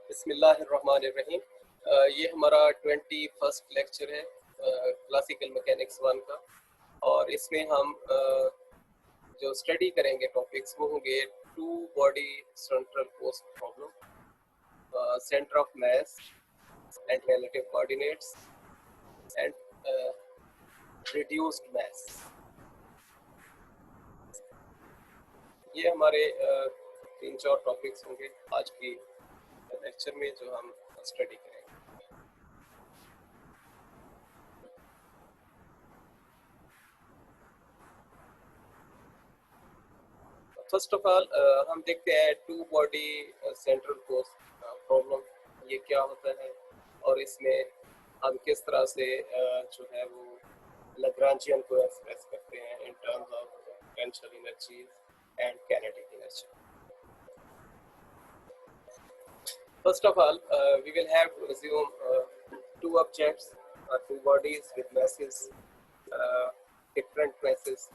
बिस्मिल्लाहिर्रहमानिर्रहीम। ये हमारा 21st लेक्चर है क्लासिकल मैकेनिक्स 1 का, और इसमें हम जो स्टडी करेंगे टॉपिक्स वो होंगे two body central force problem, centre of mass and relative coordinates and reduced mass. ये हमारे 3-4 टॉपिक्स होंगे आज की लेक्चर में जो हम स्टडी करेंगे। फर्स्ट ऑफ ऑल हम देखते हैं two body central force problem, ये क्या होता है और इसमें हम किस तरह से जो है वो लैग्रांजियन को एक्सप्रेस करते हैं in terms of potential energies and kinetic energy. First of all we will have to assume two objects or two bodies with masses, different masses.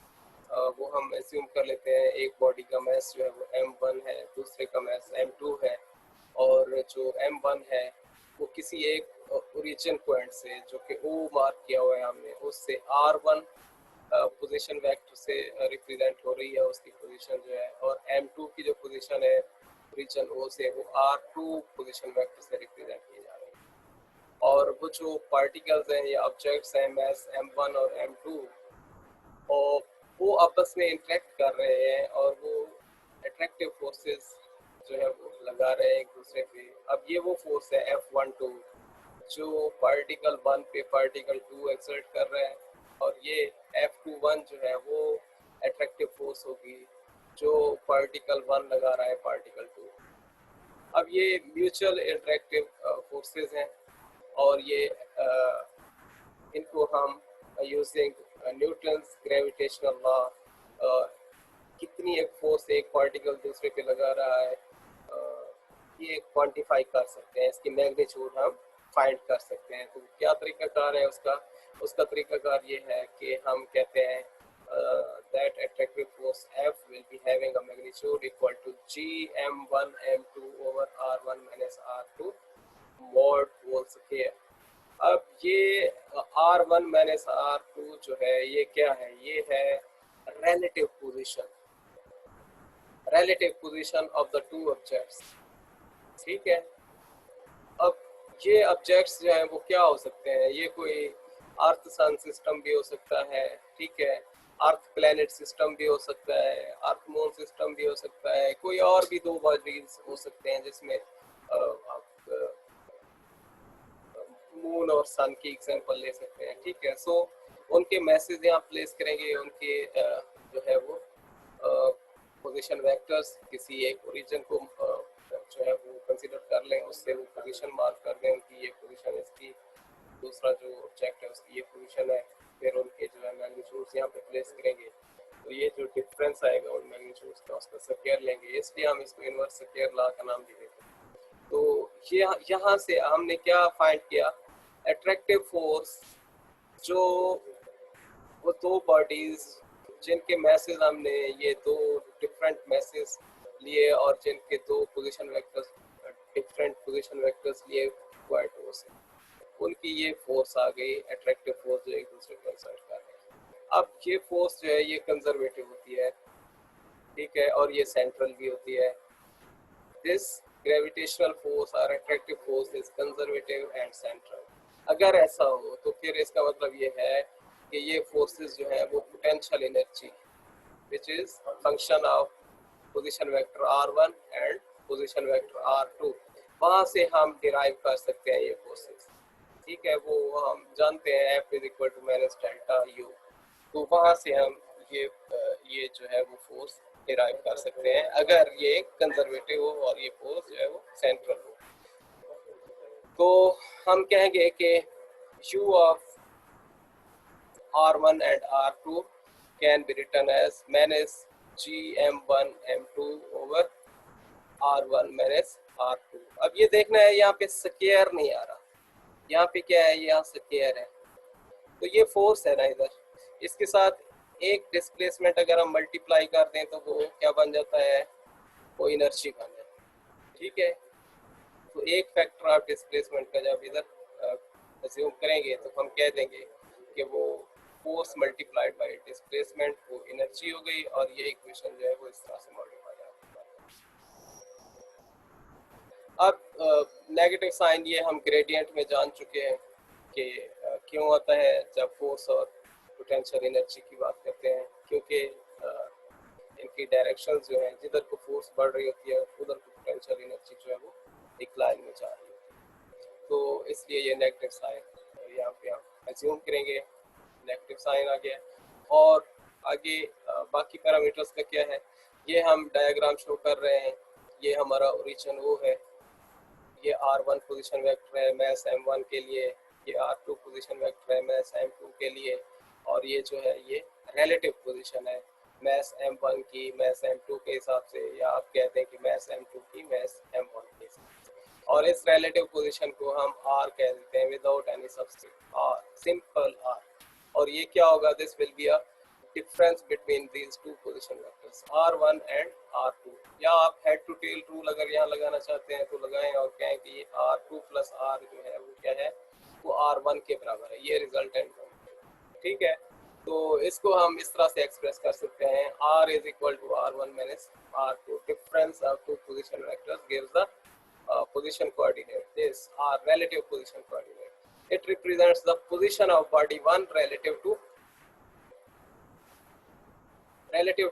वो हम एज्यूम कर लेते हैं एक बॉडी का मास जो है वो m1 है, दूसरे का मास m2 है, और जो m1 है वो किसी एक ओरिजिन पॉइंट से जो कि O मार्क किया हुआ है हमने, उससे r1 पोजीशन वेक्टर से रिप्रेजेंट हो रही है उसकी पोजीशन जो है, और m2 की जो पोजीशन है ओरिजिन O से वो r2 पोजीशन वेक्टर से रिप्रेजेंट की जा रही है। और वो जो पार्टिकल्स हैं या ऑब्जेक्ट्स हैं मास m1 और m2, और वो आपस में इंटरेक्ट कर रहे हैं और वो अट्रैक्टिव फोर्सेस जो है वो लगा रहे हैं एक दूसरे पे। अब ये वो फोर्स है F12 जो पार्टिकल 1 पे पार्टिकल 2 एक्सर्ट कर रहा है, और ये F21 जो है वो अट्रैक्टिव फोर्स होगी जो पार्टिकल 1 लगा रहा है पार्टिकल 2। अब ये म्यूचुअल इंटरेक्टिव फोर्सेस हैं, और ये इनको हम यूजिंग न्यूटन्स ग्रेविटेशनल लॉ कितनी एक फोर्स एक पार्टिकल दूसरे पे लगा रहा है ये क्वांटिफाई कर सकते हैं, इसकी मैग्नीट्यूड हम फाइंड कर सकते हैं। तो क्या तरीकाकार है उसका तरीकाकार ये है कि हम कहते हैं that attractive force F will be having a magnitude equal to Gm1 m2 over r1 minus r2 mod whole square। अब ये r1 माइनस r2 जो है ये क्या है, ये है relative position of the two objects। ठीक है, अब ये ऑब्जेक्ट्स जो हैं वो क्या हो सकते हैं, ये कोई अर्थ सन सिस्टम भी हो सकता है, ठीक है, अर्थ प्लैनेट सिस्टम भी हो सकता है, अर्थ मून सिस्टम भी हो सकता है, कोई और भी दो बॉडीज हो सकते हैं जिसमें आप मून और सन की एग्जांपल ले सकते हैं। ठीक है, सो उनके मैसेज यहाँ प्लेस करेंगे, उनके जो है वो पोजीशन वेक्टर्स किसी एक ओरिजिन को जो है वो कंसीडर कर लें, उससे वो पोजीशन मार्क कर दें, उनकी ये पोजीशन इसकी, दूसरा जो ऑब्जेक्ट है उसकी ये पोजीशन है, फिर उनके जो है मैग्नीट्यूड्स यहाँ पे प्लेस करेंगे। तो ये जो डिफरेंस आएगा उन मैग्नीट्यूड्स का उसका स्क्वायर लेंगे, इसलिए हम इसको इनवर्स स्क्वायर लॉ का नाम भी देते हैं। तो ये यहाँ से हमने क्या फाइंड किया, अट्रैक्टिव फोर्स जो वो दो बॉडीज जिनके मैसेज हमने ये दो डिफरेंट मैसेज लिए और जिनके दो position vectors different position vectors लिए क्वाइट हो से, उनकी ये फोर्स आ गई अट्रैक्टिव फोर्स जो एक दूसरे को एक्सर्ट कर रहे हैं। अब ये फोर्स जो है ये कंजर्वेटिव होती है, ठीक है, और ये सेंट्रल भी होती है। दिस ग्रेविटेशनल फोर्स और attractive force is conservative and central. अगर ऐसा हो तो फिर इसका मतलब ये है कि ये फोर्सेस जो है वो potential energy which is function of position vector r1 and position vector r2, वहाँ से हम डिराइव कर सकते हैं ये फोर्सेस। ठीक है, वो हम जानते हैं F is equal to minus delta U, तो वहाँ से हम ये जो है वो फोर्स डिराइव कर सकते हैं अगर ये कंजर्वेटिव हो और ये फोर्स जो है वो सेंट्रल हो। तो हम कहेंगे कि U of r1 and r2 can be written as minus gm1 m2 over r1 minus r2। अब ये देखना है यहाँ पे स्क्वायर नहीं आ रहा, यहाँ पे क्या है, यहाँ स्क्वायर है, तो ये फोर्स है ना इधर, इसके साथ एक डिस्प्लेसमेंट अगर हम मल्टीप्लाई कर दें तो वो क्या बन जाता है, वो एनर्जी बन जाता है। ठीक है, तो एक फैक्टर ऑफ डिस्प्लेसमेंट का जब इधर अज्यूम करेंगे तो हम कह देंगे कि वो फोर्स मल्टीप्लाइड बाय डिस्प्लेसमेंट वो एनर्जी हो गई, और ये इक्वेशन जो है वो इस तरह से मॉडिफाई हो जाएगा। अब नेगेटिव साइन ये हम ग्रेडियंट में जान चुके हैं कि क्यों आता है जब फोर्स और पोटेंशियल एनर्जी की बात करते हैं, क्योंकि इनकी डायरेक्शन जो है, जिधर को फोर्स बढ़ रही होती है उधर को पोटेंशियल एनर्जी जो है वो डिक्लाइन में जा रही है। तो इसलिए ये नेगेटिव साइन यहाँ पे हम एज्यूम करेंगे, नेगेटिव साइन आ गया। और आगे बाकी पैरामीटर्स का क्या है, ये हम डायग्राम शो कर रहे हैं। ये हमारा ओरिजिन वो है, ये R1 पोजीशन वेक्टर है मैस M1 के लिए, ये R2 पोजीशन वेक्टर है मैस M2 के लिए, और ये जो है ये रिलेटिव पोजीशन है मैस M1 की मैस M2 के हिसाब से, या आप कहते हैं कि मैस M2 की मैस M1 के हिसाब से। और इस रिलेटिव पोजीशन को हम R कह देते हैं without any substitute, R simple R। और ये क्या होगा, this will be a difference between these two position vectors R1 and R2। या आप हेड टू टेल रूल अगर यहाँ लगाना चाहते हैं तो लगाएं और कहें कि ये R2 प्लस R जो है वो क्या है, वो R1 के बराबर है, ये रिजल्टेंट है। ठीक है, तो इसको हम इस तरह से एक्सप्रेस कर सकते हैं, R is equal to R1 minus R2, difference of two position vectors gives the position coordinate. This are relative position coordinate. It represents the position of body 1 relative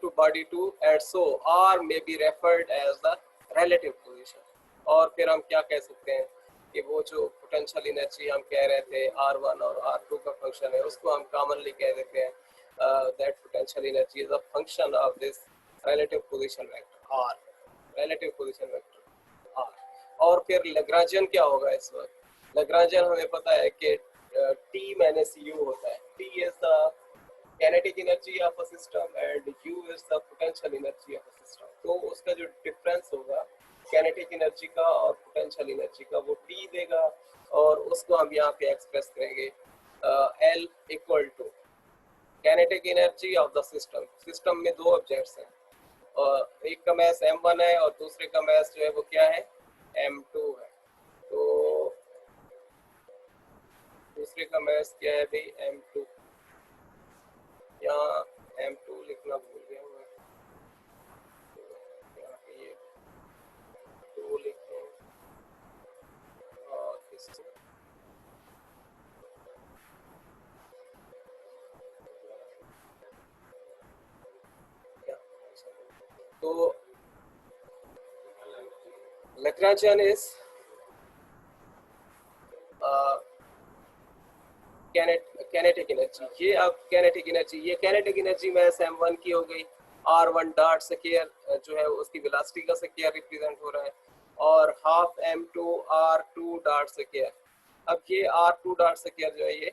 to body 2, and so R may be referred as the relative position. और फिर हम क्या कह सकते हैं कि वो जो पोटेंशियल एनर्जी हम कह रहे थे R1 और R2 का फंक्शन है, उसको हम कॉमनली कह देते हैं that potential energy is a function of this relative position vector R, relative position vector R। और फिर लैग्रांजियन क्या होगा इस वक्त, लैग्रांजियन हमें पता है कि T माइनस U होता है, T is the kinetic energy of a system and U is the potential energy of a system। तो उसका जो डिफरेंस होगा kinetic energy का और potential energy का, वो T देगा, और उसको हम यहाँ पे एक्सप्रेस करेंगे L equal to kinetic energy of the system। System में दो ऑब्जेक्ट्स हैं, और एक का मास M1 है और दूसरे का मास जो है वो क्या है, M2 है। तो दूसरे का मास क्या है भाई, M2। यहाँ M2 लिखना भूल गया मैं, यहाँ पे ये 2 लिखें और इस तो Lagrangian is kinetic energy। ये अब kinetic energy, ये kinetic energy मास M1 की हो गई, R1 डॉट स्क्वायर जो है उसकी वेलोसिटी का स्क्वायर रिप्रेजेंट हो रहा है, और half M2 R2 dot square. अब ये R2 डॉट स्क्वायर जो है ये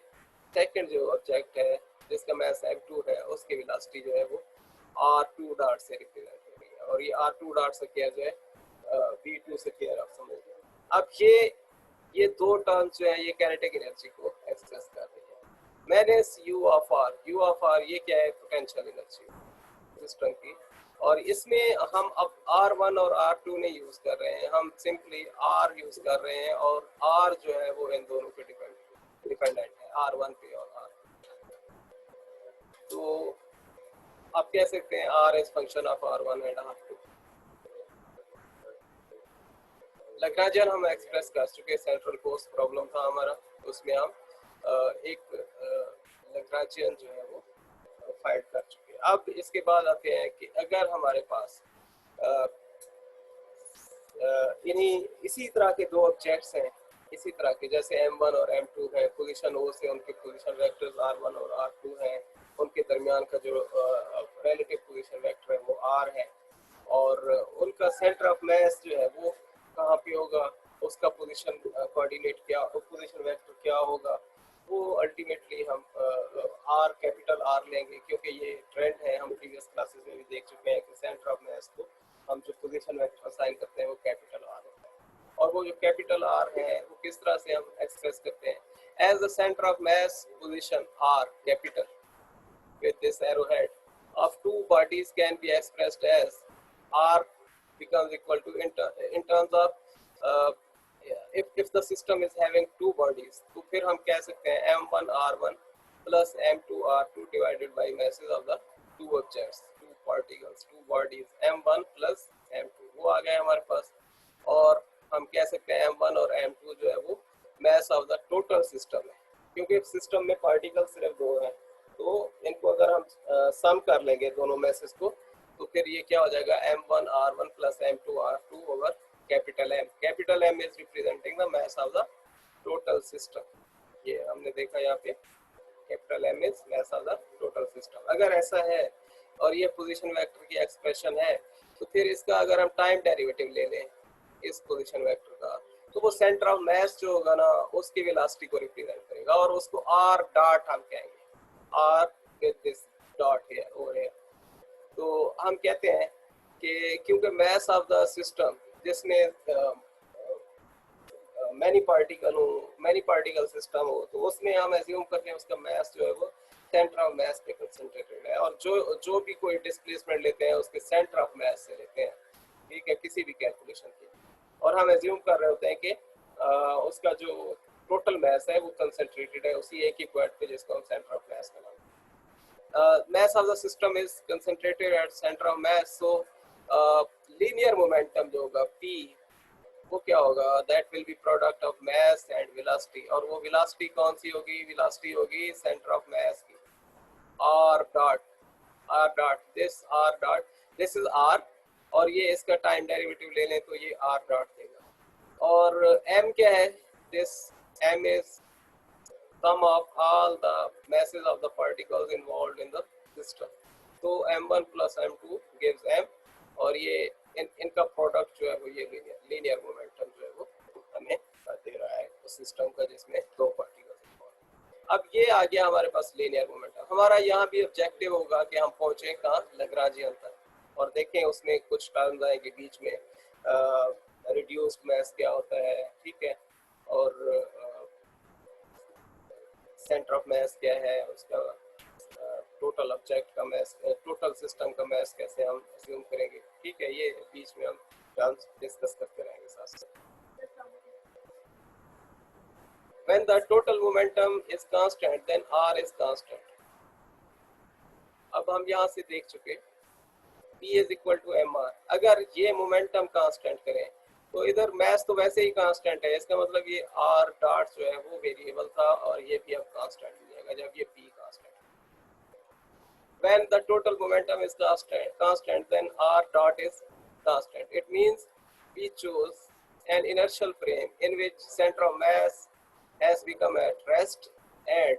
सेकंड जो ऑब्जेक्ट है जिसका मास M2 है, उसकी वेलोसिटी जो है वो R2 डॉट से रिप्रेजेंट हो रही है, और ये R2 डॉट स्क्वायर जो है V2 स्क्वायर, आप समझ लो। अब ये दो टर्म्स जो है ये काइनेटिक एनर्जी को एक्सप्रेस कर रही है। माइनस U ऑफ R ये क्या है, पोटेंशियल एनर्जी सिस्टम की, और इसमें हम अब R1 और R2 नहीं यूज कर रहे हैं, हम सिंपली R यूज कर रहे हैं, और R जो है वो इन दोनों पे डिपेंडेंट है, R1 पे और R2। तो आप कह सकते हैं R is function of R1 and R2। Lagrangian हम एक्सप्रेस कर चुके, सेंट्रल फोर्स प्रॉब्लम था हमारा, उसमें हम एक लैग्रांजियन जो है वो फाइंड कर चुके। अब इसके बाद आते हैं कि अगर हमारे पास इन्हीं इसी तरह के दो ऑब्जेक्ट्स हैं, इसी तरह के जैसे M1 और M2 है, पोजीशन O से उनके पोजीशन वेक्टर्स R1 और R2 हैं, उनके दरमियान का जो रिलेटिव पोजीशन वेक्टर है वो R है, और उनका सेंटर ऑफ मास जो है वो कहाँ पे होगा, उसका पोजीशन कोऑर्डिनेट क्या, पोजीशन वेक्टर क्या होगा, वो अल्टीमेटली हम R कैपिटल R लेंगे, क्योंकि ये ट्रेंड है, हम प्रीवियस क्लासेस में भी देख चुके हैं कि सेंटर ऑफ मास को हम जो पोजीशन वेक्टर असाइन करते हैं वो कैपिटल R होता है। और वो जो कैपिटल R है वो किस तरह से हम एक्सप्रेस करते हैं, as the centre of mass position R capital with this arrowhead of two bodies can be expressed as R becomes equal to in terms of if the system is having two bodies, तो फिर हम कह सकते हैं m1r1 plus m2r2 divided by masses of the two objects, two particles, two bodies, m1 plus m2 वो आ गया हमारे पास। और हम कह सकते हैं m1 और m2 जो है वो mass of the total system है, क्योंकि सिस्टम में पार्टिकल सिर्फ दो हैं, तो इनको अगर हम सम कर लेंगे दोनों मैसेज को, तो फिर ये क्या हो जाएगा m1r1 plus m2r2 over capital M। Capital M is representing the mass of the total system. ये हमने देखा यहाँ पे capital M is mass of the total system. अगर ऐसा है और ये पोजीशन वेक्टर की एक्सप्रेशन है, तो फिर इसका अगर हम टाइम डेरिवेटिव ले लें इस पोजीशन वेक्टर का, तो वो सेंटर ऑफ मास जो होगा ना उसकी वेलोसिटी को रिप्रेजेंट करेगा, और उसको r डॉट हम कहेंगे, r with this dot here over here. तो हम कहते हैं कि क्योंकि मास ऑफ द सिस्टम जिसमें मैनी पार्टिकल सिस्टम हो, तो उसमें हम एज्यूम करते हैं उसका मास जो है वो सेंटर ऑफ मास पे कंसंट्रेटेड है, और जो भी कोई डिस्प्लेसमेंट लेते हैं उसके सेंटर ऑफ मास से लेते हैं, ठीक है, किसी भी कैलकुलेशन की। और हम एज्यूम कर रहे होते हैं कि उसका जो टोटल मास है वो कंसंट्रेटेड है उसी एक ही पॉइंट पे, जिसको हम सेंटर ऑफ मास कहते हैं। Mass of the system is concentrated at centre of mass, so linear momentum जो होगा p, वो क्या होगा, that will be product of mass and velocity. और वो वेलोसिटी कौन सी होगी, वेलोसिटी होगी सेंटर ऑफ मास की, r dot this is r, और ये इसका टाइम डेरिवेटिव ले लें तो ये r डॉट देगा। और m क्या है, this m is sum of all the masses of the particles involved in the system। तो m1 plus m2 gives m, और ये इनका प्रोडक्ट जो है वो ये लीनियर मोमेंटम जो है वो हमें दे रहा है उस सिस्टम का जिसमें दो पार्टिकल्स। अब ये आ गया हमारे पास लीनियर मोमेंटम। हमारा यहाँ भी ऑब्जेक्टिव होगा कि हम पहुँचे कहाँ, लैग्रांजियन तक, और देखें उसमें कुछ टर्म्स आएंगे बीच में, रिड्यूस्ड मास क्या होता है, ठीक है, और सेंटर ऑफ मास क्या है, उसका टोटल ऑब्जेक्ट का मास, टोटल सिस्टम का मास कैसे हम अज्यूम करेंगे, ठीक है, ये बीच में हम टर्म्स डिस्कस करते रहेंगे साथ साथ। When the total momentum is constant, then r is constant। अब हम यहाँ से देख चुके p is equal to mr। अगर ये मोमेंटम कांस्टेंट करें तो इधर मास तो वैसे ही कांस्टेंट है, इसका मतलब ये r डॉट जो है वो वेरिएबल था, और ये भी अब कांस्टेंट हो जाएगा जब ये p constant. When the total momentum is constant, then r dot is constant। It means we choose an inertial frame in which center of mass has become at rest, and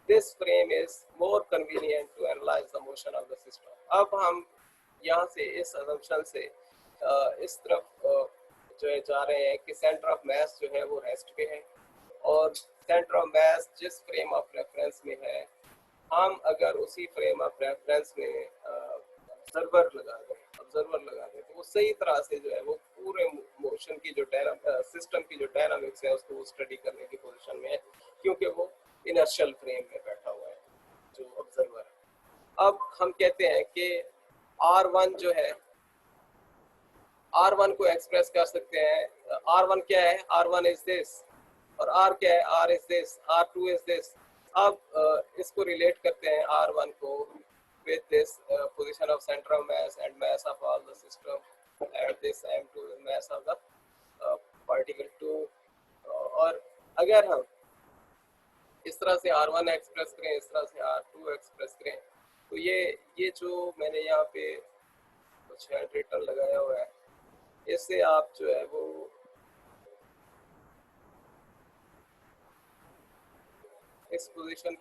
this frame is more convenient to analyze the motion of the system। अब हम यहाँ से इस assumption से इस तरफ जो है जा रहे हैं कि सेंटर ऑफ मास जो है वो रेस्ट पे है, और सेंटर ऑफ मास जिस फ्रेम ऑफ रेफरेंस में है, हम अगर उसी फ्रेम ऑफ रेफरेंस में ऑब्जर्वर लगा दें तो वो सही तरह से जो है वो पूरे मोशन की जो सिस्टम की जो डायनामिक्स है उसको वो स्टडी करने की पोजीशन में है, क्योंकि वो इनर्शियल फ्रेम में बैठा हुआ है जो ऑब्जर्वर है। अब हम कहते हैं कि R1 जो है, R1 को एक्सप्रेस कर सकते हैं, R1 क्या है, R1 इज दिस, और R क्या है, R is this, R2 is this. अब इसको रिलेट करते हैं R1 को with this position of center of mass and mass of all the system, and this m2 is mass of the particle 2। और अगर हम इस तरह से R1 एक्सप्रेस करें, इस तरह से R2 एक्सप्रेस करें, तो ये जो मैंने यहाँ पे कुछ हैंड रिटन लगाया हुआ है, इससे आप जो है वो इस पोजीशन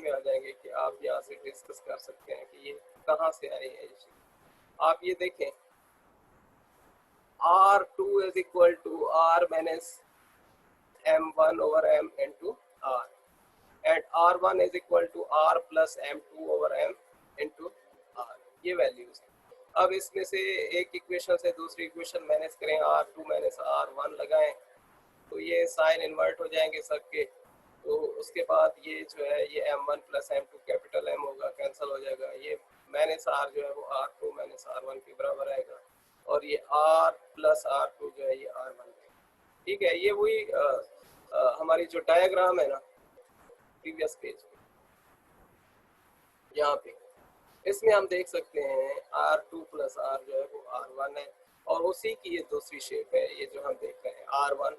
में आ जाएंगे कि आप यहाँ से डिस्कस कर सकते हैं कि ये कहाँ से आई है ये चीज। आप ये देखें, R2 is equal to R minus M1 over M into R, and R1 is equal to R plus M2 over M into R। ये वैल्यूज हैं। अब इसमें से एक इक्वेशन से दूसरी इक्वेशन मैनेज करें, R2 माइनस R1 लगाएं, तो ये साइन इन्वर्ट हो जाएंगे सबके, तो उसके बाद ये जो है ये m1 plus m2 capital M होगा, कैंसिल हो जाएगा, ये माइनस r जो है वो r2 माइनस r1 के बराबर आएगा, और ये r प्लस r2 जो है ये r1 है। ठीक है, ये वही हमारी जो डायग्राम है ना प्रीवियस पेज यहाँ पे, इसमें हम देख सकते हैं R2 प्लस R जो है वो R1 है, और उसी की ये दूसरी शेप है, ये जो हम देख रहे हैं R1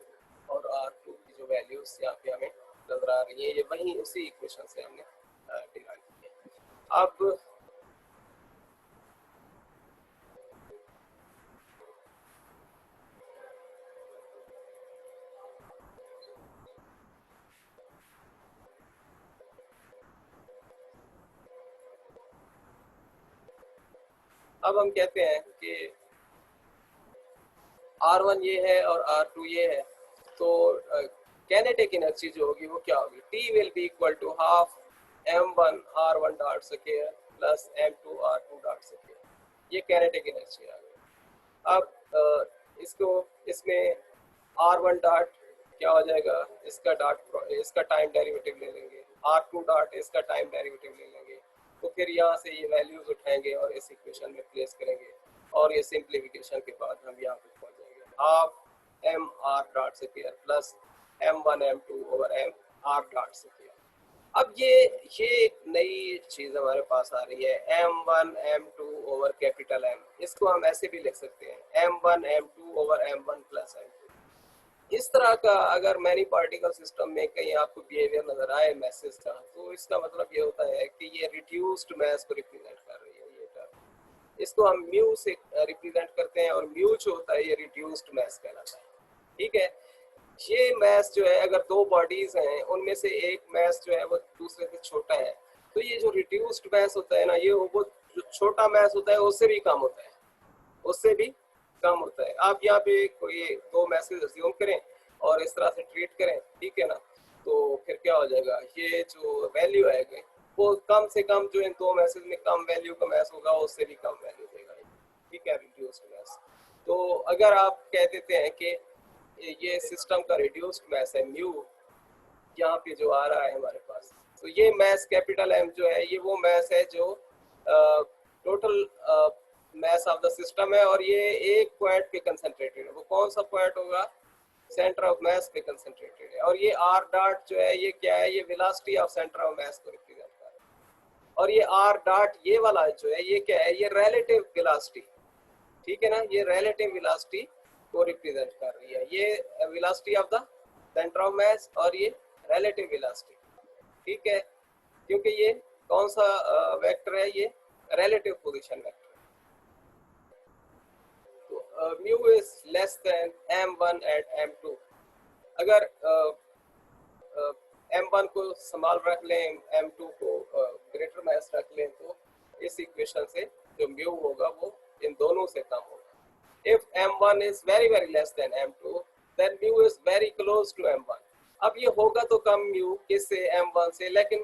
और R2 की जो वैल्यूज यहाँ पे हमें नजर आ रही है, ये वही उसी इक्वेशन से हमने डिराइव की है। अब हम कहते हैं कि R1 ये है और R2 ये है, तो कैनेटिक एनर्जी जो होगी वो क्या होगी, T will be equal to half m1 r1 dot square plus m2 r2 dot square, ये कैनेटिक एनर्जी आ गई। अब इसको इसमें R1 डॉट क्या हो जाएगा, इसका डॉट इसका टाइम डेरिवेटिव ले लेंगे, R2 डॉट इसका टाइम डेरिवेटिव ले लेंगे, तो फिर यहाँ से ये वैल्यूज उठाएंगे और इस इक्वेशन में प्लेस करेंगे, और ये सिंप्लीफिकेशन के बाद हम यहाँ पे पहुँच जाएंगे half M R dot square plus m1 m2 over M R dot square. अब ये एक नई चीज हमारे पास आ रही है m1 m2 over capital M, इसको हम ऐसे भी लिख सकते हैं m1 m2 over m1 plus m2। इस तरह का अगर मैनी पार्टिकल सिस्टम में कहीं आपको बिहेवियर नजर आए मैसेज का, तो इसका मतलब ये होता है कि ये रिड्यूस्ड मैस को रिप्रेजेंट कर रही है ये टर्म, इसको हम म्यू से रिप्रेजेंट करते हैं, और म्यू जो होता है ये रिड्यूस्ड मैस कहलाता है। ठीक है, ये मैस जो है अगर दो बॉडीज हैं उनमें से एक मैस जो है वो दूसरे से छोटा है, तो ये जो रिड्यूस्ड मैस होता है ना, ये वो जो छोटा मैस होता है उससे भी कम होता है, उससे भी कम होता है। आप यहाँ पे कोई दो मैसेज अज्यूम करें और इस तरह से ट्रीट करें, ठीक है ना, तो फिर क्या हो जाएगा, ये जो वैल्यू आएगी वो कम से कम जो इन दो मैसेज में कम वैल्यू का मैस होगा उससे भी कम वैल्यू देगा, ठीक है, रिड्यूस्ड मैस। तो अगर आप कह देते हैं कि ये सिस्टम का रिड्यूस्ड मैस है म्यू, यहाँ पे जो आ रहा है हमारे पास, तो ये मैस कैपिटल एम जो है ये वो मैस है जो total mass of the system है, और ये एक पॉइंट पे कंसंट्रेटेड है। वो कौन सा पॉइंट होगा, सेंटर ऑफ मैस पे कंसंट्रेटेड है। और ये आर डॉट जो है ये क्या है, ये velocity of centre of mess को रिप्रेजेंट कर रहा है। और ये आर डॉट ये वाला जो है ये क्या है, ये रिलेटिव वेलोसिटी, ठीक है ना, ये रिलेटिव वेलोसिटी को रिप्रेजेंट कर रही है, ये velocity of the centre of mess और ये रिलेटिव वेलोसिटी, ठीक है, क्योंकि ये कौन सा वेक्टर है, ये relative position vector. Mu is less than m1 at m2। अगर m1 को स्मॉल रख लें, m2 को ग्रेटर मैस रख लें, तो इस इक्वेशन से जो म्यू होगा वो इन दोनों से कम होगा। If m1 is very very less than m2 then mu is very close to m1। अब ये होगा तो कम म्यू किससे, m1 से, लेकिन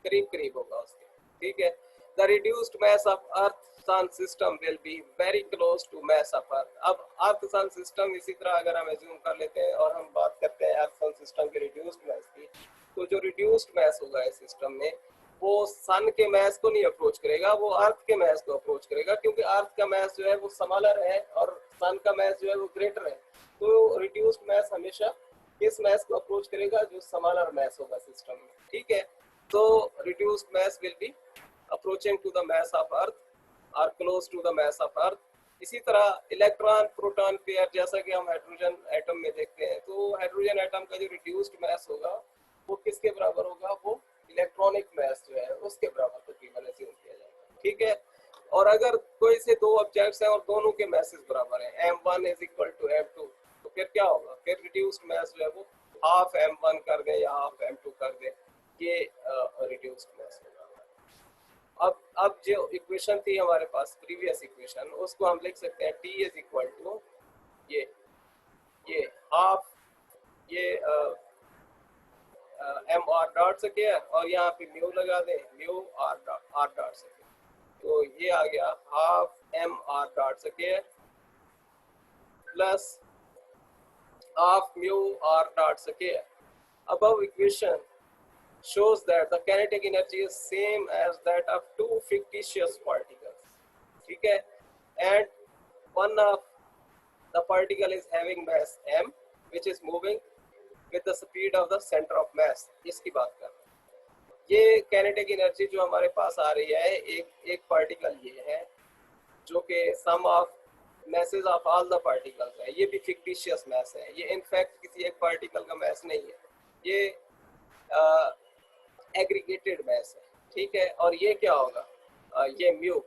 करीब करीब होगा उसके, ठीक है। The reduced mass of Earth Sun system will be very close to mass of Earth। अब Earth Sun system इसी तरह अगर हम assume कर लेते हैं और हम बात करते हैं Earth Sun system के reduced mass की, तो जो reduced mass होगा इस सिस्टम में वो सन के मैस को नहीं अप्रोच करेगा, वो अर्थ के मैस को अप्रोच करेगा, क्योंकि अर्थ का मैस जो है वो स्मॉलर है और सन का मैस जो है वो ग्रेटर है। तो रिड्यूस्ड मैस हमेशा किस मैस को अप्रोच करेगा, जो स्मॉलर मैस होगा सिस्टम में, ठीक है। तो reduced mass will be approaching to the mass of Earth और close to the mass of Earth. इसी तरह इलेक्ट्रॉन प्रोटॉन पेयर, जैसा कि हम हाइड्रोजन एटम में देखते हैं, तो हाइड्रोजन एटम का जो रिड्यूस्ड मैस होगा वो किसके बराबर होगा, वो इलेक्ट्रॉनिक मैस जो है उसके बराबर तकरीबन अज्यूम किया जाएगा, ठीक है। और अगर कोई से दो ऑब्जेक्ट्स हैं और दोनों के मैसेज बराबर हैं, m1 is equal to m2, तो फिर क्या होगा, फिर रिड्यूस्ड मैस जो है वो हाफ m1 कर दे या हाफ m2 कर दे, ये रिड्यूस्ड मैस होगा। अब जो इक्वेशन थी हमारे पास प्रीवियस इक्वेशन, उसको हम लिख सकते हैं t इज इक्वल टू ये हाफ ये एम आर डॉट स्क्वायर, और यहाँ पे म्यू लगा दें, म्यू आर डॉट स्क्वायर, तो ये आ गया half M R dot square plus half mu R dot square. Above equation shows that the kinetic energy is same as that of two fictitious particles, ठीक है, and one of the particle is having mass m which is moving with the speed of the center of mass, इसकी बात कर रहे हैं। ये kinetic energy जो हमारे पास आ रही है, एक पार्टिकल ये है जो कि sum of masses of all the particles है। ये भी फिक्टिशियस मैस है, ये इनफैक्ट किसी एक पार्टिकल का मैस नहीं है, ये एग्रीगेटेड मैस है, ठीक है। और ये क्या होगा, ये म्यू,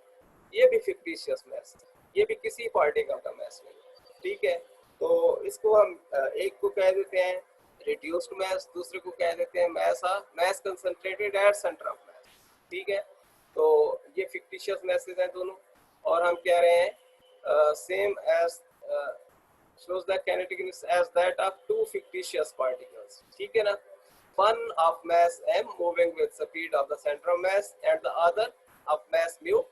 ये भी फिक्टिशियस मैस है, ये भी किसी पार्टिकल का मैस नहीं है, ठीक है। तो इसको हम एक को कह देते हैं रिड्यूस्ड मैस, दूसरे को कह देते हैं mass concentrated at centre of mass, ठीक है। तो ये फिक्टिशियस मैसेज हैं दोनों, और हम कह रहे हैं same as shows the kinetic as that of two fictitious particles, ठीक है ना। one of mass m moving with speed of the center of mass and the other of mass mu,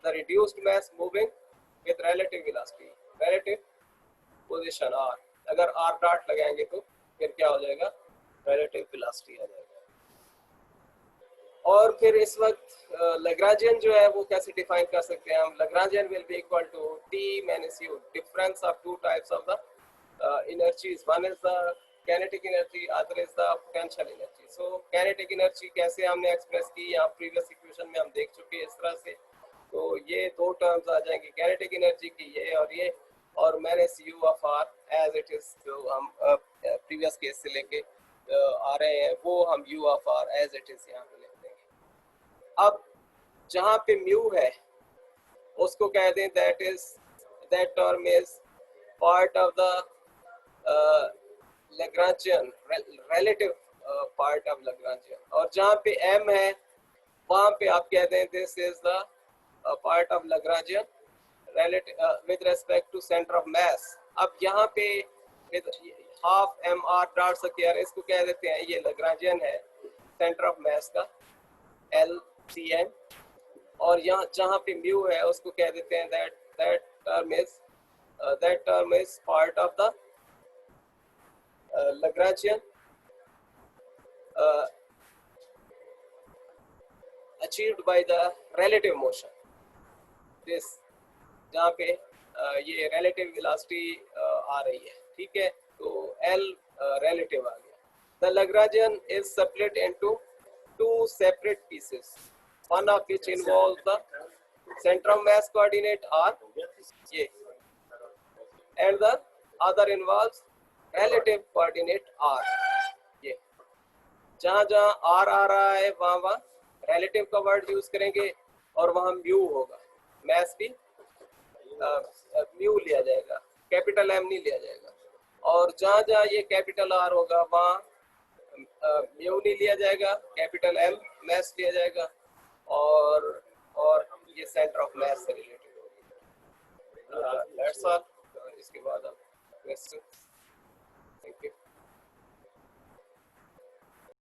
the reduced mass moving with relative velocity, relative position r। अगर r dot लगाएंगे तो फिर क्या हो जाएगा, relative velocity आ जाएगा। और फिर इस वक्त लैग्रांजियन जो है वो कैसे डिफाइन कर सकते हैं हम, Lagrangian will be equal to T minus U, difference of two types of the energies, one is the kinetic energy, other is the potential energy. So kinetic energy कैसे हमने एक्सप्रेस की, यहाँ प्रीवियस इक्वेशन में हम देख चुके हैं इस तरह से। तो ये दो टर्म्स आ जाएंगे काइनेटिक एनर्जी की, ये और minus U of R as it is, जो हम प्रीवियस केस से लेके आ रहे हैं वो हम you of R as it is यहाँ पे। अब जहाँ पे म्यू है उसको कह दें that term is part of the Lagrangian, relative part of Lagrangian, और जहाँ पे एम है वहाँ पे आप कह दें this is the part of Lagrangian with respect to centre of mass. अब यहाँ पे half M R dot square, इसको कह देते हैं ये लैग्रांजियन है सेंटर ऑफ मास का LCM, और यहाँ जहाँ पे म्यू है उसको कह देते हैं that term is part of the Lagrangian achieved by the relative motion, this जहाँ पे ये relative velocity आ रही है, ठीक है। तो L relative आ गया। The Lagrangian is split into two separate pieces, one of which involves the center of mass coordinate r, ये, and the other involves relative coordinate r, ये। जहाँ जहाँ r आ रहा है वहाँ relative का वर्ड यूज करेंगे और वहाँ म्यू होगा, मैस भी म्यू लिया जाएगा, कैपिटल M नहीं लिया जाएगा। और जहाँ जहाँ ये कैपिटल R होगा वहाँ म्यू नहीं लिया जाएगा, कैपिटल M मैस लिया जाएगा, और ये सेंटर ऑफ मैस से रिलेटेड होगी। इसके बाद अब क्वेश्चन